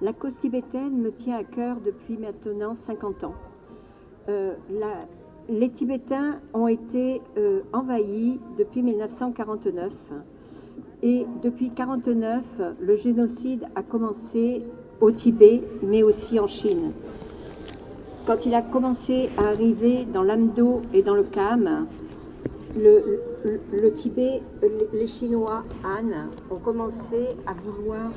La cause tibétaine me tient à cœur depuis maintenant 50 ans. Les Tibétains ont été envahis depuis 1949 et depuis 1949, le génocide a commencé au Tibet, mais aussi en Chine. Quand il a commencé à arriver dans l'Amdo et dans le Kham, le Tibet, les Chinois, Han, ont commencé à vouloir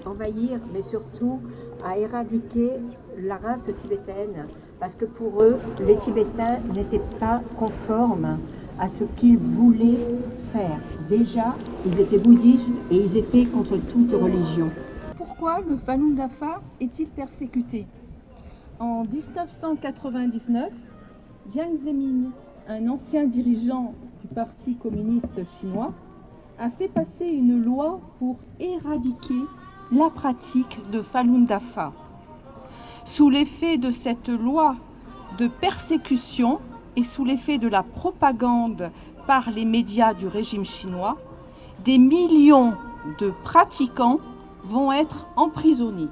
envahir, mais surtout à éradiquer la race tibétaine, parce que pour eux, les Tibétains n'étaient pas conformes à ce qu'ils voulaient faire. Déjà, ils étaient bouddhistes et ils étaient contre toute religion. Pourquoi le Falun Dafa est-il persécuté? En 1999, Jiang Zemin, un ancien dirigeant du Parti communiste chinois, a fait passer une loi pour éradiquer la pratique de Falun Dafa. Sous l'effet de cette loi de persécution et sous l'effet de la propagande par les médias du régime chinois, des millions de pratiquants vont être emprisonnés.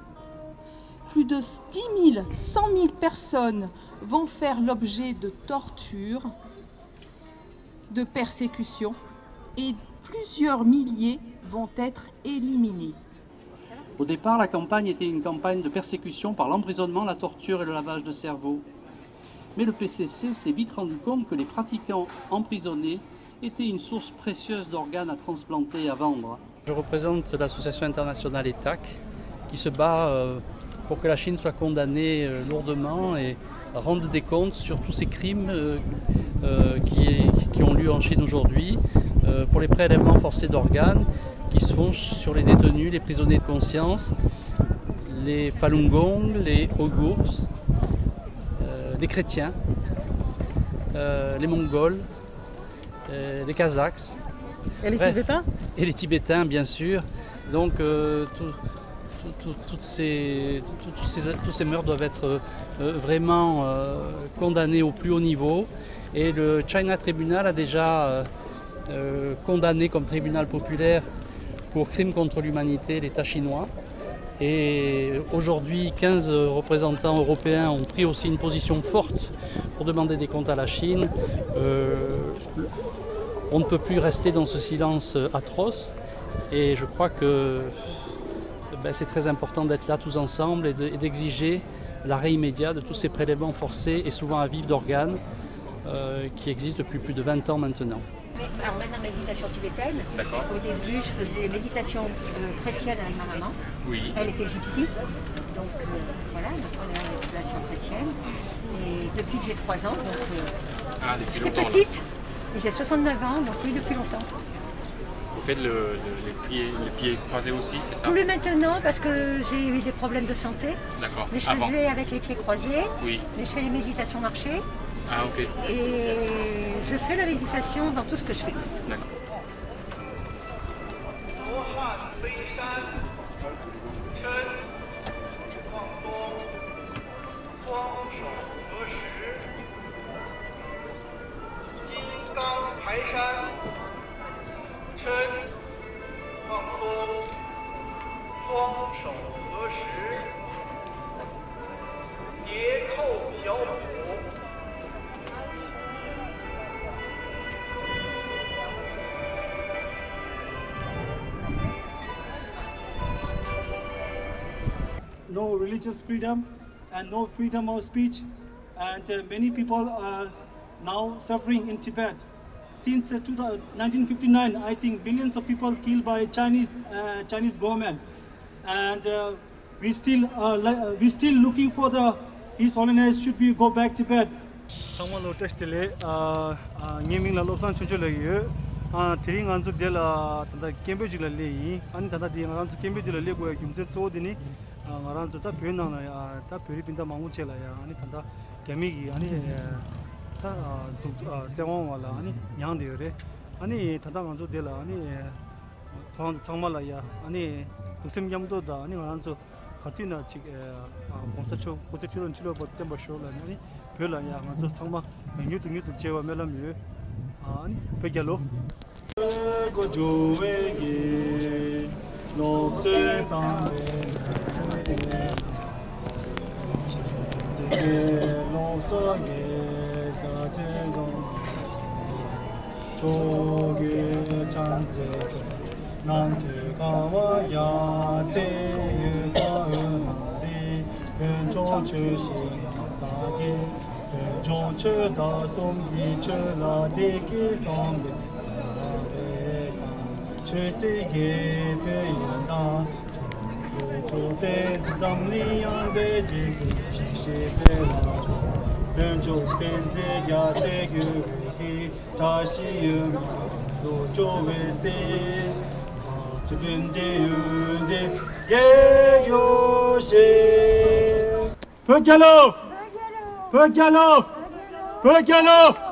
Plus de 10 000, 100 000 personnes vont faire l'objet de tortures, de persécutions, et plusieurs milliers vont être éliminés. Au départ, la campagne était une campagne de persécution par l'emprisonnement, la torture et le lavage de cerveau. Mais le PCC s'est vite rendu compte que les pratiquants emprisonnés étaient une source précieuse d'organes à transplanter et à vendre. Je représente l'association internationale ETAC qui se bat pour que la Chine soit condamnée lourdement et rende des comptes sur tous ces crimes qui ont lieu en Chine aujourd'hui, pour les prélèvements forcés d'organes qui se font sur les détenus, les prisonniers de conscience, les Falun Gong, les Ouïghours, les chrétiens, les Mongols, les Kazakhs. Et les Tibétains? Et les Tibétains, bien sûr. Donc tous ces meurtres doivent être vraiment condamnés au plus haut niveau. Et le China Tribunal a déjà condamné comme tribunal populaire pour crimes contre l'humanité l'État chinois. Et aujourd'hui, 15 représentants européens ont pris aussi une position forte pour demander des comptes à la Chine. On ne peut plus rester dans ce silence atroce et je crois que c'est très important d'être là tous ensemble et d'exiger l'arrêt immédiat de tous ces prélèvements forcés et souvent à vif d'organes qui existent depuis plus de 20 ans maintenant. Alors maintenant, méditation tibétaine. D'accord. Au début, je faisais méditation chrétienne avec ma maman. Oui. Elle était gypsy. Donc voilà, donc on est en méditation chrétienne. Et depuis que j'ai 3 ans, donc depuis j'étais longtemps. petite. Et j'ai 69 ans, donc oui, depuis longtemps. Vous faites les pieds croisés aussi, c'est ça? Plus maintenant, parce que j'ai eu des problèmes de santé. D'accord. Mais je Avant. faisais avec les pieds croisés. Oui. Mais je fais les méditations marchées. Ah ok. Et je fais la méditation dans tout ce que je fais. D'accord. No religious freedom and no freedom of speech, and many people are now suffering in Tibet. Since 1959, I think billions of people killed by Chinese government, and we still looking for His Holiness should be go back to Tibet. Someone noticed the naming la losan chunchulaye. Tiring answer del tanda Cambridge la leyi, and tanda di answer Cambridge la lego kimse so dini. ngaranzu ta pyo nang ya ta pyo pinda mangu chela ya ani tanda kemi gi ani ta du zewang wala ani yang de re ani tanda nganzu de la ani thang changma la ya ani dusim yamdo da ani ngaranzu khatina chi konsa cho koche chiron chilo bot temba show la ani pyo la ya nganzu changma nyu tu chewa melam yu ani pe gyalo go jowe ge no tse sang 조개 찬세도 남들가와 야채의 가을날이 왼쪽 주신다기 왼쪽 쳐다 송기 쳐라 대기 성대 사배가 최세계 배연다 조대 zamliyan beceki çişede vaco önce benzeya tegühi taşıyım dojo vese saçbinde yünde yeyoşe Pökelo! Pökelo! Pökelo!